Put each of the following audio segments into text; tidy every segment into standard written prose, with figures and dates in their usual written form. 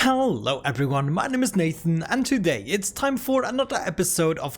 Hello everyone, my name is Nathan and today it's time for another episode of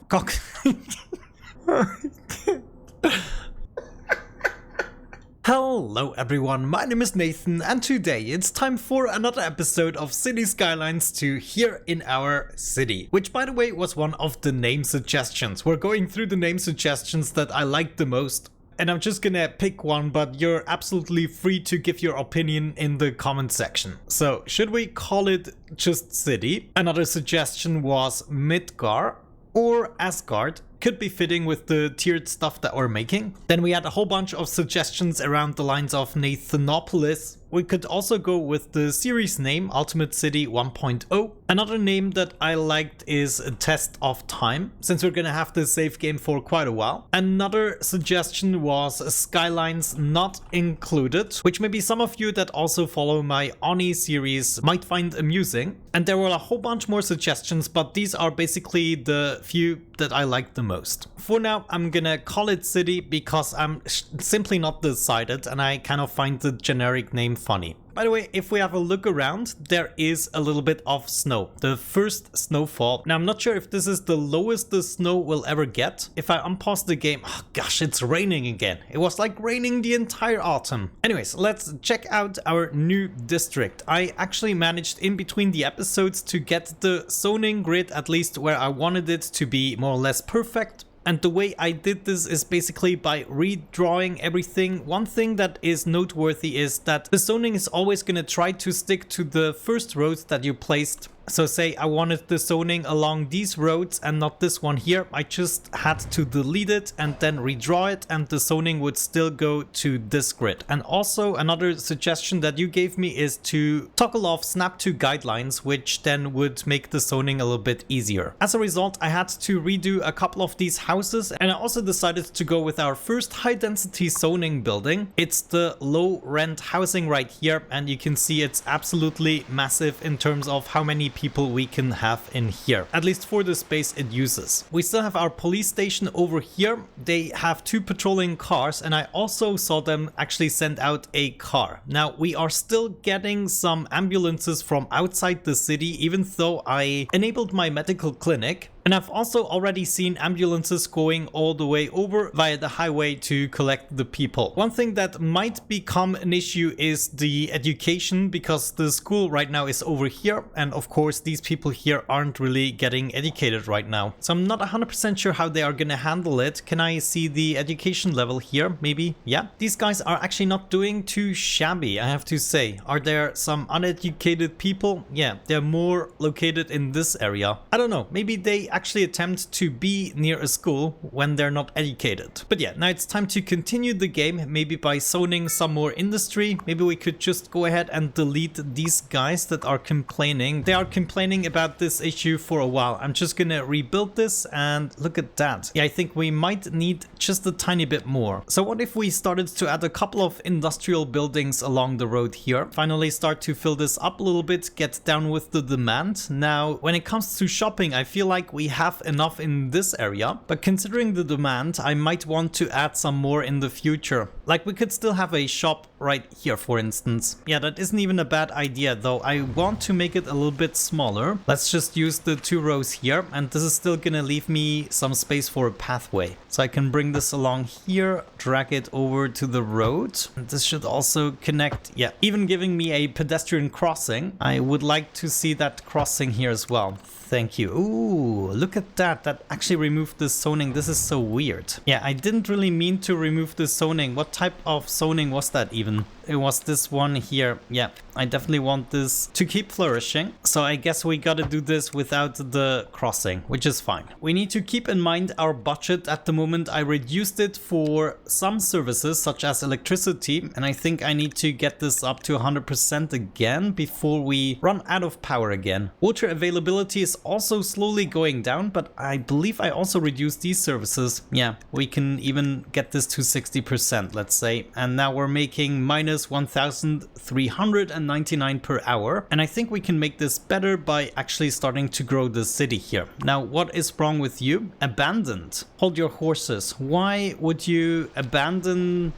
Hello everyone, my name is Nathan and today it's time for another episode of City Skylines 2 here in our city. Which by the way was one of the name suggestions. We're going through the name suggestions that I liked the most. And I'm just gonna pick one, but you're absolutely free to give your opinion in the comment section. So, should we call it just City? Another suggestion was Midgar or Asgard. Could be fitting with the tiered stuff that we're making. Then we had a whole bunch of suggestions around the lines of Nathanopolis. We could also go with the series name, Ultimate City 1.0. Another name that I liked is Test of Time, since we're gonna have the save game for quite a while. Another suggestion was Skylines not included, which maybe some of you that also follow my Oni series might find amusing. And there were a whole bunch more suggestions, but these are basically the few that I liked the most. For now, I'm gonna call it City because I'm simply not decided and I kind of find the generic name funny. By the way, if we have a look around, there is a little bit of snow. The first snowfall. Now, I'm not sure if this is the lowest the snow will ever get. If I unpause the game, oh gosh, it's raining again. It was like raining the entire autumn. Anyways, let's check out our new district. I actually managed in between the episodes to get the zoning grid at least where I wanted it to be more or less perfect. And the way I did this is basically by redrawing everything. One thing that is noteworthy is that the zoning is always going to try to stick to the first roads that you placed. So say I wanted the zoning along these roads and not this one here. I just had to delete it and then redraw it and the zoning would still go to this grid. And also another suggestion that you gave me is to toggle off snap to guidelines, which then would make the zoning a little bit easier. As a result, I had to redo a couple of these houses and I also decided to go with our first high density zoning building. It's the low rent housing right here and you can see it's absolutely massive in terms of how many people we can have in here, at least for the space it uses. We still have our police station over here. They have 2 patrolling cars and I also saw them actually send out a car. Now we are still getting some ambulances from outside the city even though I enabled my medical clinic. And I've also already seen ambulances going all the way over via the highway to collect the people. One thing that might become an issue is the education because the school right now is over here and of course these people here aren't really getting educated right now. So I'm not 100% sure how they are gonna handle it. Can I see the education level here? Maybe? Yeah. These guys are actually not doing too shabby, I have to say. Are there some uneducated people? Yeah, they're more located in this area. I don't know, maybe they actually attempt to be near a school when they're not educated. But yeah, now it's time to continue the game, maybe by zoning some more industry. Maybe we could just go ahead and delete these guys that are complaining. They are complaining about this issue for a while. I'm just gonna rebuild this and look at that. Yeah, I think we might need just a tiny bit more. So what if we started to add a couple of industrial buildings along the road here? Finally start to fill this up a little bit, get down with the demand. Now, when it comes to shopping, I feel like we have enough in this area, but considering the demand, I might want to add some more in the future. Like we could still have a shop right here, for instance. Yeah, that isn't even a bad idea, though I want to make it a little bit smaller. Let's just use the 2 rows here, and this is still gonna leave me some space for a pathway. So I can bring this along here, drag it over to the road. And this should also connect, yeah, even giving me a pedestrian crossing. I would like to see that crossing here as well. Thank you. Ooh, look at that. That actually removed the zoning. This is so weird. Yeah, I didn't really mean to remove the zoning. What type of zoning was that even? It was this one here. Yeah, I definitely want this to keep flourishing. So I guess we gotta do this without the crossing, which is fine. We need to keep in mind our budget at the moment. I reduced it for some services such as electricity, and I think I need to get this up to 100% again before we run out of power again. Water availability is also slowly going down, but I believe I also reduced these services. Yeah, we can even get this to 60%, let's say. And now we're making minus minus 1,399 per hour. And I think we can make this better by actually starting to grow the city here. Now, what is wrong with you? Abandoned. Hold your horses. Why would you abandon?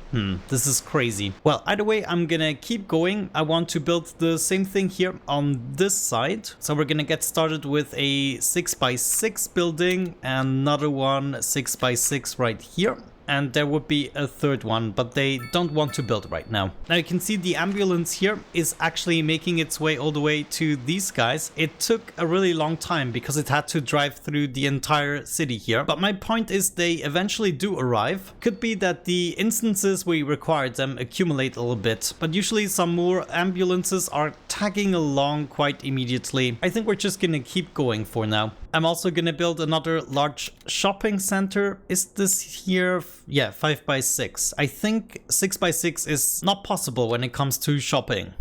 This is crazy. Well, either way, I'm gonna keep going. I want to build the same thing here on this side. So we're gonna get started with a 6x6 building and another one 6x6 right here. And there would be a third one, but they don't want to build right now. Now you can see the ambulance here is actually making its way all the way to these guys. It took a really long time because it had to drive through the entire city here. But my point is they eventually do arrive. Could be that the instances we required them accumulate a little bit, but usually some more ambulances are tagging along quite immediately. I think we're just gonna keep going for now. I'm also gonna build another large shopping center. Is this here? Yeah, 5x6. I think 6x6 is not possible when it comes to shopping.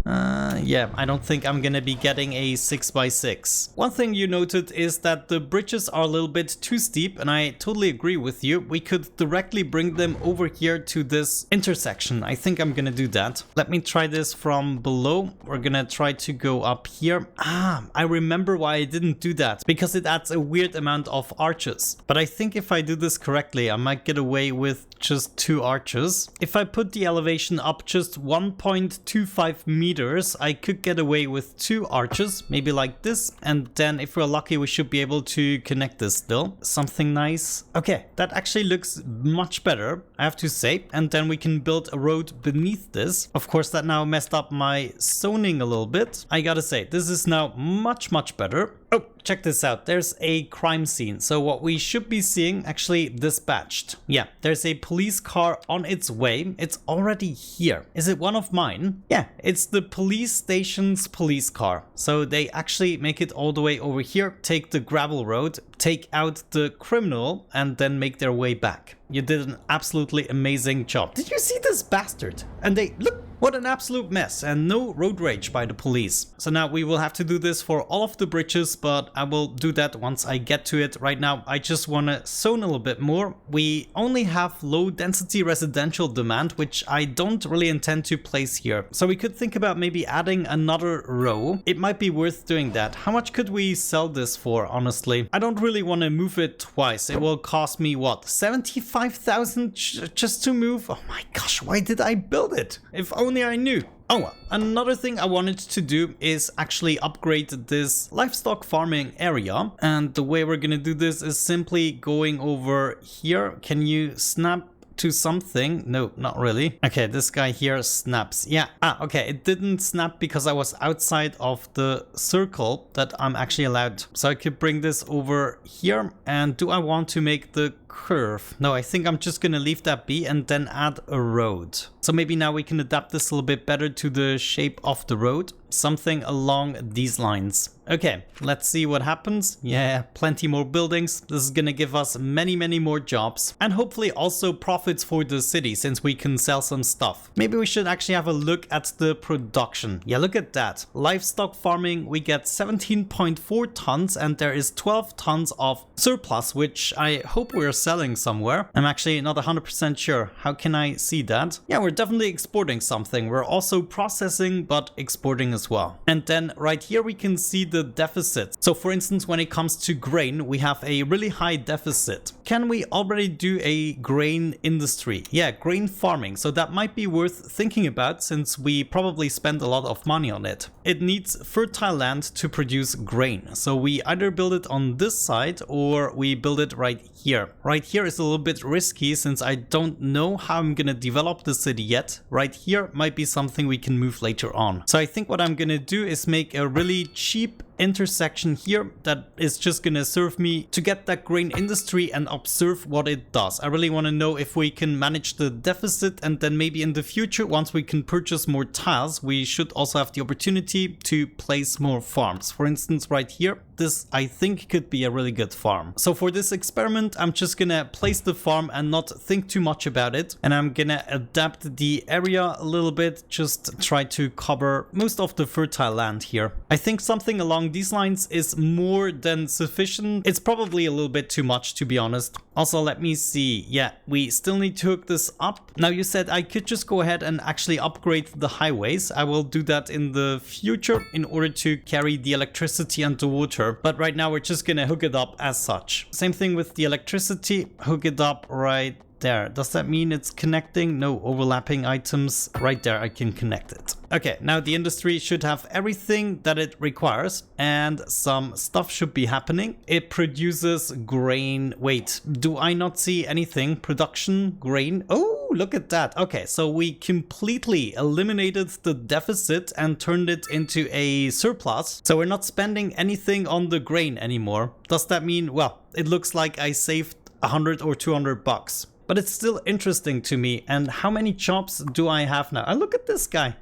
Yeah, I don't think I'm gonna be getting a 6x6. One thing you noted is that the bridges are a little bit too steep, and I totally agree with you. We could directly bring them over here to this intersection. I think I'm gonna do that. Let me try this from below. We're gonna try to go up here. I remember why I didn't do that, because it adds a weird amount of arches. But I think if I do this correctly, I might get away with just 2 arches. If I put the elevation up just 1.25 meters, I could get away with 2 arches, maybe like this. And then if we're lucky, we should be able to connect this still. Something nice. Okay, that actually looks much better, I have to say. And then we can build a road beneath this. Of course, that now messed up my zoning a little bit. I gotta say, this is now much better. Oh, check this out. There's a crime scene. So what we should be seeing, actually dispatched. Yeah, there's a police car on its way. It's already here. Is it one of mine? Yeah, it's the police station's police car. So they actually make it all the way over here, take the gravel road, take out the criminal, and then make their way back. You did an absolutely amazing job. Did you see this bastard? And they, look, what an absolute mess, and no road rage by the police. So now we will have to do this for all of the bridges, but I will do that once I get to it. Right now, I just want to zone a little bit more. We only have low density residential demand, which I don't really intend to place here. So we could think about maybe adding another row. It might be worth doing that. How much could we sell this for, honestly? I don't really want to move it twice. It will cost me, what, 75,000 just to move? Oh my gosh, why did I build it? If only I knew. Oh, well, another thing I wanted to do is actually upgrade this livestock farming area. And the way we're gonna do this is simply going over here. Can you snap to something? No, not really. Okay, this guy here snaps. Yeah. Okay, it didn't snap because I was outside of the circle that I'm actually allowed. So I could bring this over here. And do I want to make the curve? No, I think I'm just gonna leave that be and then add a road. So maybe now we can adapt this a little bit better to the shape of the road. Something along these lines. Okay, let's see what happens. Yeah, plenty more buildings. This is gonna give us many more jobs, and hopefully also profits for the city since we can sell some stuff. Maybe we should actually have a look at the production. Yeah, look at that. Livestock farming, we get 17.4 tons and there is 12 tons of surplus, which I hope we're selling somewhere. I'm actually not 100% sure. How can I see that? Yeah, we're definitely exporting something. We're also processing but exporting as well. And then right here we can see the deficit. So for instance, when it comes to grain, we have a really high deficit. Can we already do a grain industry? Yeah, grain farming. So that might be worth thinking about since we probably spend a lot of money on it. It needs fertile land to produce grain. So we either build it on this side or we build it right here. Right here is a little bit risky since I don't know how I'm gonna develop the city yet. Right here might be something we can move later on. So I think what I'm gonna do is make a really cheap intersection here that is just gonna serve me to get that grain industry and observe what it does. I really want to know if we can manage the deficit, and then maybe in the future, once we can purchase more tiles, we should also have the opportunity to place more farms. For instance, right here, this I think could be a really good farm. So for this experiment, I'm just gonna place the farm and not think too much about it, and I'm gonna adapt the area a little bit, just try to cover most of the fertile land here. I think something along along these lines is more than sufficient. It's probably a little bit too much, to be honest. Also, let me see. Yeah, we still need to hook this up. Now, you said I could just go ahead and actually upgrade the highways. I will do that in the future in order to carry the electricity and the water. But right now, we're just gonna hook it up as such. Same thing with the electricity. Hook it up right there. Does that mean it's connecting? No overlapping items. Right there, I can connect it. Okay, now the industry should have everything that it requires and some stuff should be happening. It produces grain. Wait, do I not see anything? Production, grain. Oh, look at that. Okay, so we completely eliminated the deficit and turned it into a surplus. So we're not spending anything on the grain anymore. Does that mean, well, it looks like I saved 100 or 200 bucks. But it's still interesting to me. And how many jobs do I have now? Look at this guy.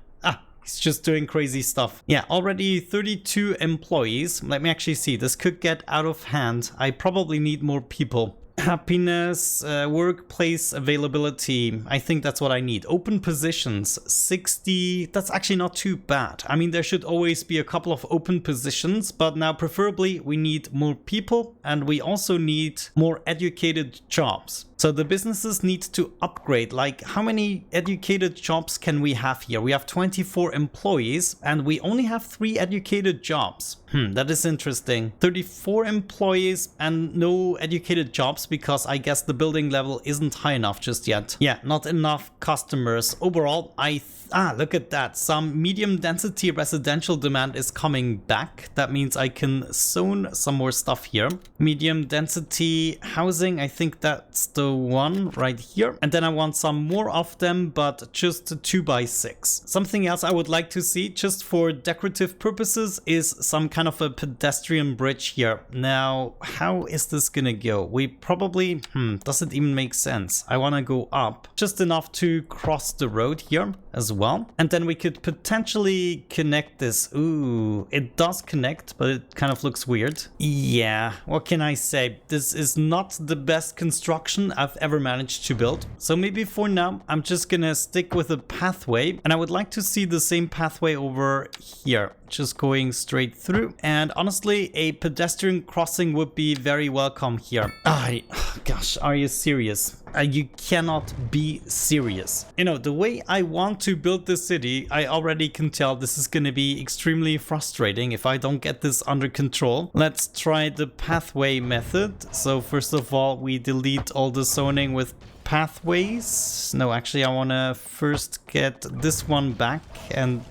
He's just doing crazy stuff. Yeah, already 32 employees. Let me actually see. This could get out of hand. I probably need more people. Happiness, workplace availability. I think that's what I need. Open positions, 60. That's actually not too bad. I mean, there should always be a couple of open positions, but now preferably we need more people and we also need more educated jobs. So the businesses need to upgrade. Like, how many educated jobs can we have here? We have 24 employees and we only have 3 educated jobs. That is interesting. 34 employees and no educated jobs because I guess the building level isn't high enough just yet. Yeah, not enough customers. Overall, look at that. Some medium density residential demand is coming back. That means I can zone some more stuff here. Medium density housing, I think that's the one right here. And then I want some more of them, but just 2x6. Something else I would like to see just for decorative purposes is some kind of a pedestrian bridge here. Now, how is this gonna go? We probably, does it even make sense? I wanna go up just enough to cross the road here as well. And then we could potentially connect this. Ooh, it does connect, but it kind of looks weird. Yeah, what can I say? This is not the best construction I've ever managed to build. So maybe for now, I'm just gonna stick with a pathway. And I would like to see the same pathway over here, just going straight through. And honestly, a pedestrian crossing would be very welcome here. Gosh, are you serious? You cannot be serious. You know, the way I want to build this city, I already can tell this is going to be extremely frustrating if I don't get this under control. Let's try the pathway method. So first of all, we delete all the zoning with pathways. No, actually, I want to first get this one back and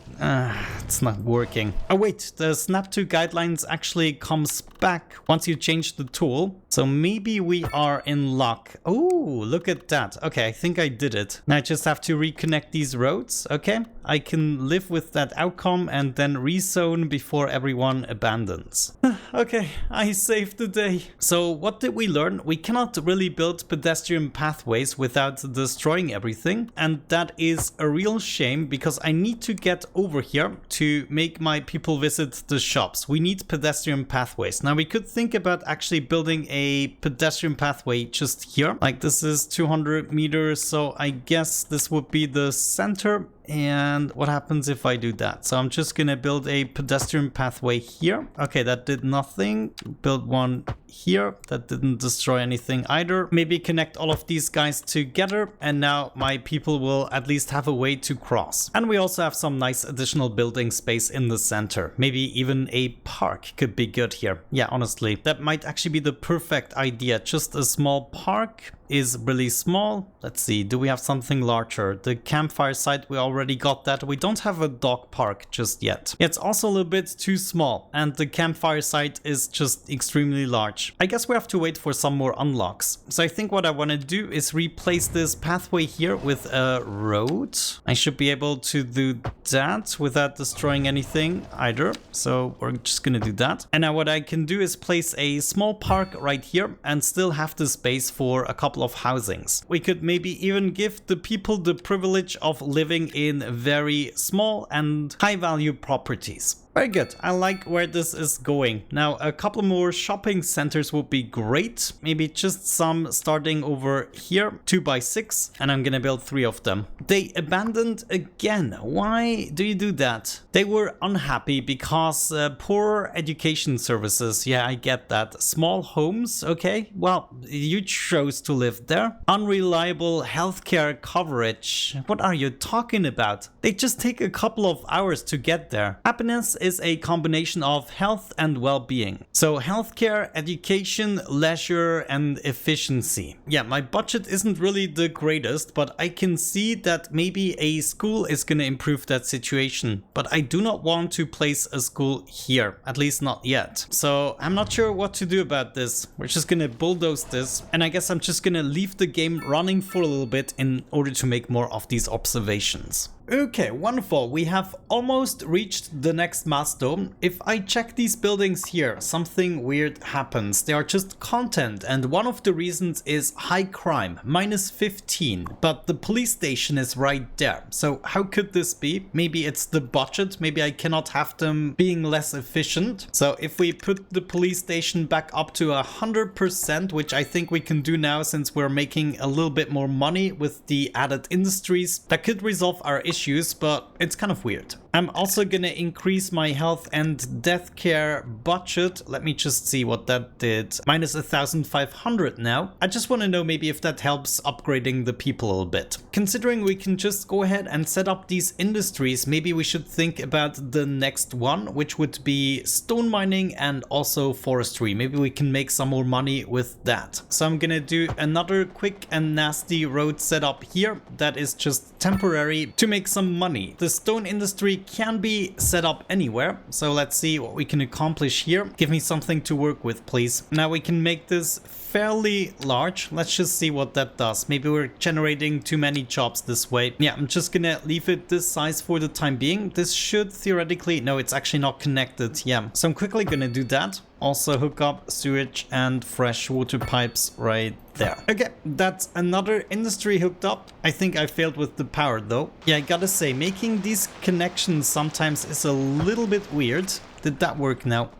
it's not working. Oh wait, the snap to guidelines actually comes back once you change the tool. So maybe we are in luck. Oh, look at that. Okay, I think I did it. Now I just have to reconnect these roads. Okay, I can live with that outcome and then rezone before everyone abandons. Okay, I saved the day. So what did we learn? We cannot really build pedestrian pathways without destroying everything. And that is a real shame because I need to get over here to make my people visit the shops. We need pedestrian pathways. Now we could think about actually building a pedestrian pathway just here. Like this is 200 meters. So I guess this would be the center. And what happens if I do that? So I'm just gonna build a pedestrian pathway here. Okay, that did nothing. Build one here. That didn't destroy anything either. Maybe connect all of these guys together. And now my people will at least have a way to cross. And we also have some nice additional building space in the center. Maybe even a park could be good here. Yeah, honestly, that might actually be the perfect idea. Just a small park is really small. Let's see, do we have something larger? The campfire site, we already got that. We don't have a dog park just yet. It's also a little bit too small and the campfire site is just extremely large. I guess we have to wait for some more unlocks. So I think what I want to do is replace this pathway here with a road. I should be able to do that without destroying anything either. So we're just gonna do that. And now what I can do is place a small park right here and still have the space for a couple of housings. We could maybe even give the people the privilege of living in very small and high value properties. Very good. I like where this is going. Now, a couple more shopping centers would be great. Maybe just some starting over here, 2x6, and I'm gonna build 3 of them. They abandoned again. Why do you do that? They were unhappy because poor education services. Yeah, I get that. Small homes, okay. Well, you chose to live there. Unreliable healthcare coverage. What are you talking about? They just take a couple of hours to get there. Happiness is a combination of health and well-being. So healthcare, education, leisure, and efficiency. Yeah, my budget isn't really the greatest, but I can see that maybe a school is gonna improve that situation. But I do not want to place a school here, at least not yet. So I'm not sure what to do about this. We're just gonna bulldoze this, and I guess I'm just gonna leave the game running for a little bit in order to make more of these observations. Okay, wonderful. We have almost reached the next milestone. If I check these buildings here, something weird happens. They are just content, and one of the reasons is high crime, -15. But the police station is right there. So how could this be? Maybe it's the budget. Maybe I cannot have them being less efficient. So if we put the police station back up to 100%, which I think we can do now since we're making a little bit more money with the added industries, that could resolve our issue. But it's kind of weird. I'm also gonna increase my health and death care budget. Let me just see what that did. -1,500 now. I just want to know maybe if that helps upgrading the people a little bit. Considering we can just go ahead and set up these industries, maybe we should think about the next one, which would be stone mining and also forestry. Maybe we can make some more money with that. So I'm gonna do another quick and nasty road setup here. That is just temporary to make some money. The stone industry can be set up anywhere, so let's see what we can accomplish here. Give me something to work with, please. Now we can make this fairly large. Let's just see what that does. Maybe we're generating too many jobs this way. Yeah, I'm just gonna leave it this size for the time being. This should theoretically... No, it's actually not connected. Yeah, so I'm quickly gonna do that. Also hook up sewage and fresh water pipes right there. Okay, that's another industry hooked up. I think I failed with the power though. Yeah, I gotta say, making these connections sometimes is a little bit weird. Did that work now?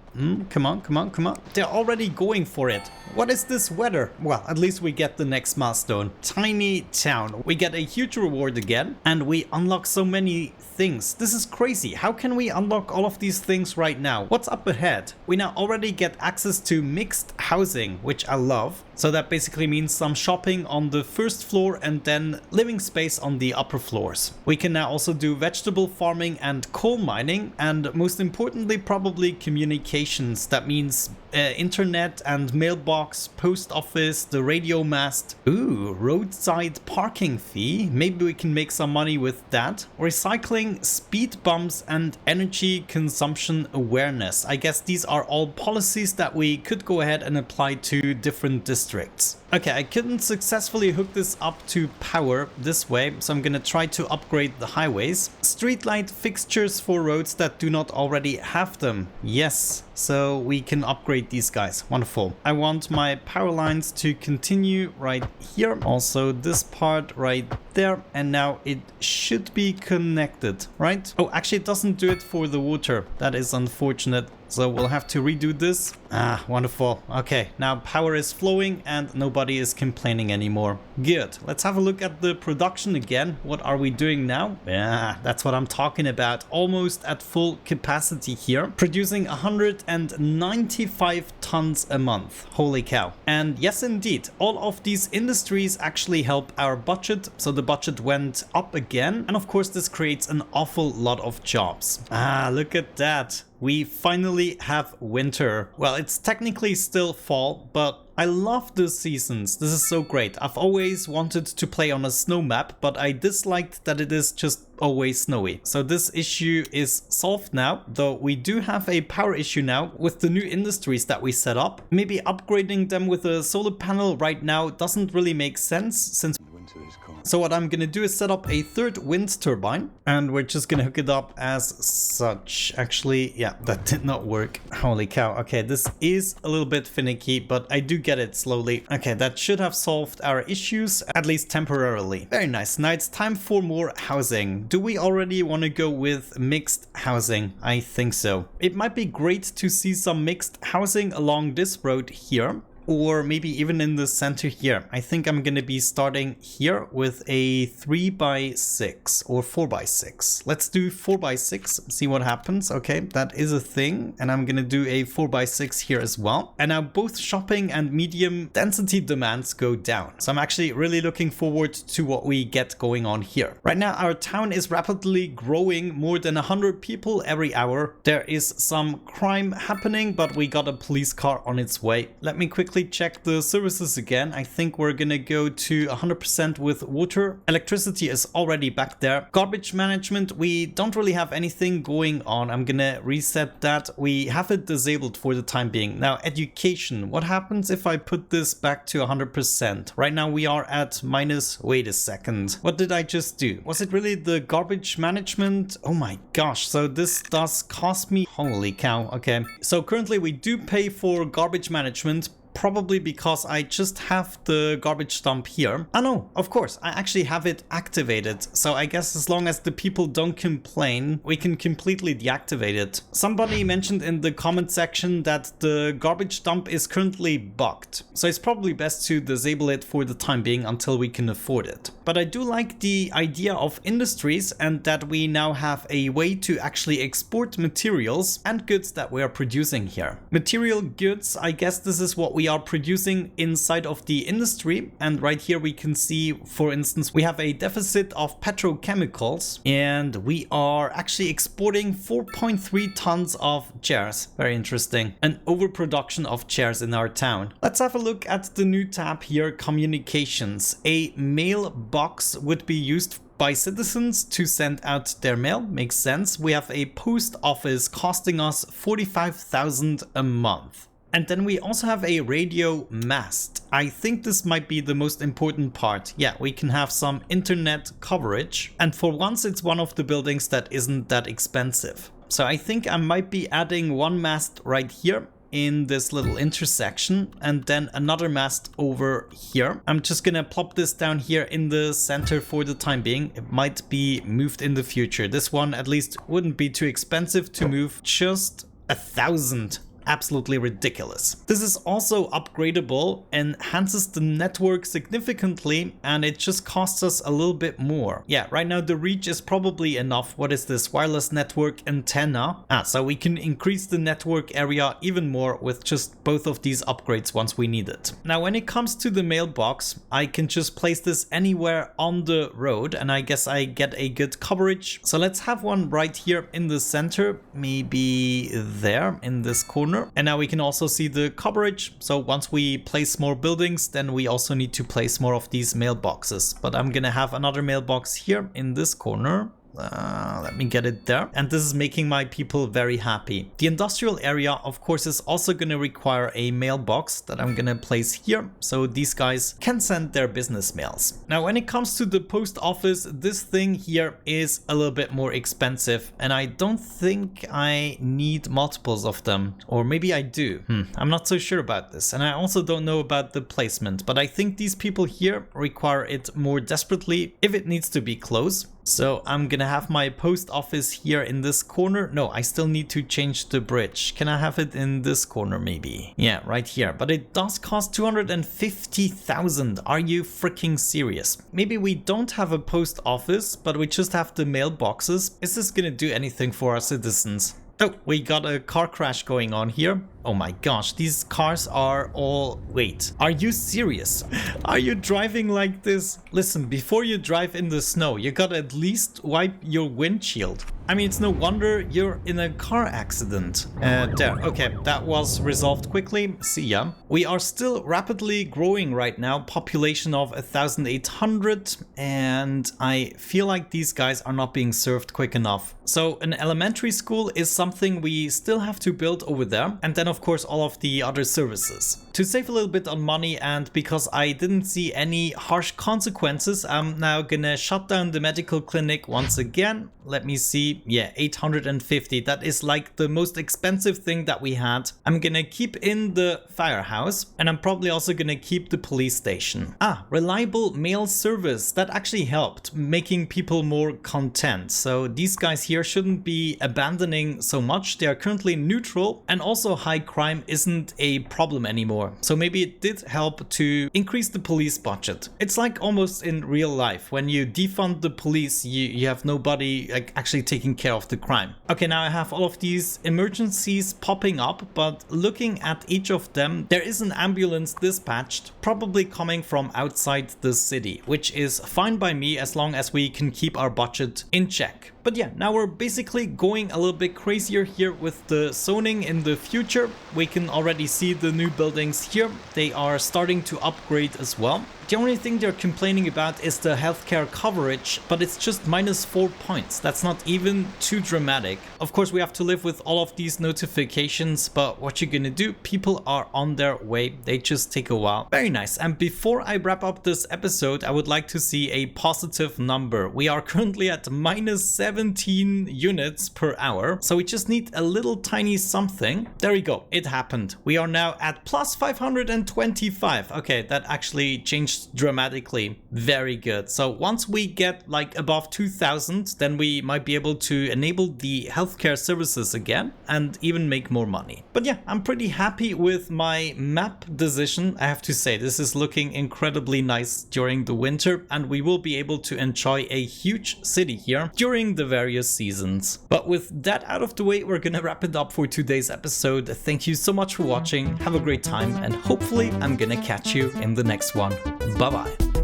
Come on, come on, come on. They're already going for it. What is this weather? Well, at least we get the next milestone. Tiny town. We get a huge reward again, and we unlock so many things. This is crazy. How can we unlock all of these things right now? What's up ahead? We now already get access to mixed housing, which I love. So that basically means some shopping on the first floor and then living space on the upper floors. We can now also do vegetable farming and coal mining, and most importantly, probably communications. That means internet and mailbox, post office, the radio mast. Ooh, roadside parking fee. Maybe we can make some money with that. Recycling, speed bumps, and energy consumption awareness. I guess these are all policies that we could go ahead and apply to different districts. Okay, I couldn't successfully hook this up to power this way, so I'm gonna try to upgrade the highways. Streetlight fixtures for roads that do not already have them. Yes, so we can upgrade these guys. Wonderful. I want my power lines to continue right here. Also this part right there, and now it should be connected, right? Oh, actually it doesn't do it for the water. That is unfortunate. So we'll have to redo this. Ah, wonderful. Okay, now power is flowing and nobody is complaining anymore. Good. Let's have a look at the production again. What are we doing now? Yeah, that's what I'm talking about. Almost at full capacity here. Producing 195 tons a month. Holy cow. And yes, indeed, all of these industries actually help our budget. So the budget went up again. And of course, this creates an awful lot of jobs. Ah, look at that. We finally have winter. Well, it's technically still fall, but I love the seasons. This is so great. I've always wanted to play on a snow map, but I disliked that it is just always snowy. So this issue is solved now, though we do have a power issue now with the new industries that we set up. Maybe upgrading them with a solar panel right now doesn't really make sense since to this car. So what I'm gonna do is set up a third wind turbine, and we're just gonna hook it up as such. Actually, yeah, that did not work. Holy cow. Okay, this is a little bit finicky, but I do get it slowly. Okay, that should have solved our issues, at least temporarily. Very nice. Now it's time for more housing. Do we already want to go with mixed housing? I think so. It might be great to see some mixed housing along this road here, or maybe even in the center here. I think I'm going to be starting here with a 3x6 or 4x6. Let's do 4x6, see what happens. Okay, that is a thing. And I'm going to do a 4x6 here as well. And now both shopping and medium density demands go down. So I'm actually really looking forward to what we get going on here. Right now, our town is rapidly growing, more than 100 people every hour. There is some crime happening, but we got a police car on its way. Let me quickly check the services again. I think we're gonna go to 100% with water. Electricity is already back there. Garbage management, we don't really have anything going on. I'm gonna reset that. We have it disabled for the time being. Now, education, what happens if I put this back to 100%? Right now we are at minus, wait a second. What did I just do? Was it really the garbage management? Oh my gosh, so this does cost me, holy cow. Okay, so currently we do pay for garbage management, probably because I just have the garbage dump here. Oh no, of course, I actually have it activated. So I guess as long as the people don't complain, we can completely deactivate it. Somebody mentioned in the comment section that the garbage dump is currently bugged. So it's probably best to disable it for the time being until we can afford it. But I do like the idea of industries and that we now have a way to actually export materials and goods that we are producing here. Material goods, I guess this is what we are producing inside of the industry. And right here we can see, for instance, we have a deficit of petrochemicals and we are actually exporting 4.3 tons of chairs. Very interesting. An overproduction of chairs in our town. Let's have a look at the new tab here, communications. A mailbox would be used by citizens to send out their mail. Makes sense. We have a post office costing us 45,000 a month. And then we also have a radio mast. I think this might be the most important part. Yeah, we can have some internet coverage. And for once, it's one of the buildings that isn't that expensive. So I think I might be adding one mast right here in this little intersection and then another mast over here. I'm just gonna plop this down here in the center for the time being. It might be moved in the future. This one at least wouldn't be too expensive to move. Just 1,000. Absolutely ridiculous. This is also upgradable, enhances the network significantly, and it just costs us a little bit more. Yeah, right now the reach is probably enough. What is this? Wireless network antenna. So we can increase the network area even more with just both of these upgrades once we need it. Now, when it comes to the mailbox, I can just place this anywhere on the road, and I guess I get a good coverage. So let's have one right here in the center, maybe there in this corner. And now we can also see the coverage. So once we place more buildings, then we also need to place more of these mailboxes. But I'm gonna have another mailbox here in this corner. Let me get it there. And this is making my people very happy. The industrial area, of course, is also going to require a mailbox that I'm going to place here, so these guys can send their business mails. Now, when it comes to the post office, this thing here is a little bit more expensive, and I don't think I need multiples of them. Or maybe I do. I'm not so sure about this. And I also don't know about the placement, but I think these people here require it more desperately if it needs to be close. So I'm gonna have my post office here in this corner. No, I still need to change the bridge. Can I have it in this corner maybe? Yeah, right here. But it does cost 250,000. Are you freaking serious? Maybe we don't have a post office, but we just have the mailboxes. Is this gonna do anything for our citizens? Oh, we got a car crash going on here. Oh my gosh, these cars are all... Wait, are you serious? Are you driving like this? Listen, before you drive in the snow, you gotta at least wipe your windshield. I mean, it's no wonder you're in a car accident. There, okay, that was resolved quickly. See ya. We are still rapidly growing right now, population of 1,800, and I feel like these guys are not being served quick enough. So an elementary school is something we still have to build over there, and then of course all of the other services. To save a little bit on money and because I didn't see any harsh consequences, I'm now gonna shut down the medical clinic once again. Let me see, yeah, 850. That is like the most expensive thing that we had. I'm gonna keep in the firehouse, and I'm probably also gonna keep the police station. Ah, reliable mail service. That actually helped, making people more content. So these guys here shouldn't be abandoning so much. They are currently neutral, and also high crime isn't a problem anymore. So maybe it did help to increase the police budget. It's like almost in real life. When you defund the police, you have nobody like actually taking care of the crime. Okay, now I have all of these emergencies popping up, but looking at each of them, there is an ambulance dispatched, probably coming from outside the city, which is fine by me as long as we can keep our budget in check. But yeah, now we're basically going a little bit crazier here with the zoning in the future. We can already see the new buildings here. They are starting to upgrade as well. The only thing they're complaining about is the healthcare coverage, but it's just -4 points. That's not even too dramatic. Of course, we have to live with all of these notifications, but what you're gonna do, people are on their way. They just take a while. Very nice. And before I wrap up this episode, I would like to see a positive number. We are currently at -17 units per hour, so we just need a little tiny something. There we go. It happened. We are now at +525. Okay, that actually changed dramatically. Very good. So once we get like above 2,000, then we might be able to enable the healthcare services again and even make more money. But yeah, I'm pretty happy with my map decision. I have to say, this is looking incredibly nice during the winter, and we will be able to enjoy a huge city here during the various seasons. But with that out of the way, we're gonna wrap it up for today's episode. Thank you so much for watching. Have a great time, and hopefully I'm gonna catch you in the next one. Bye bye.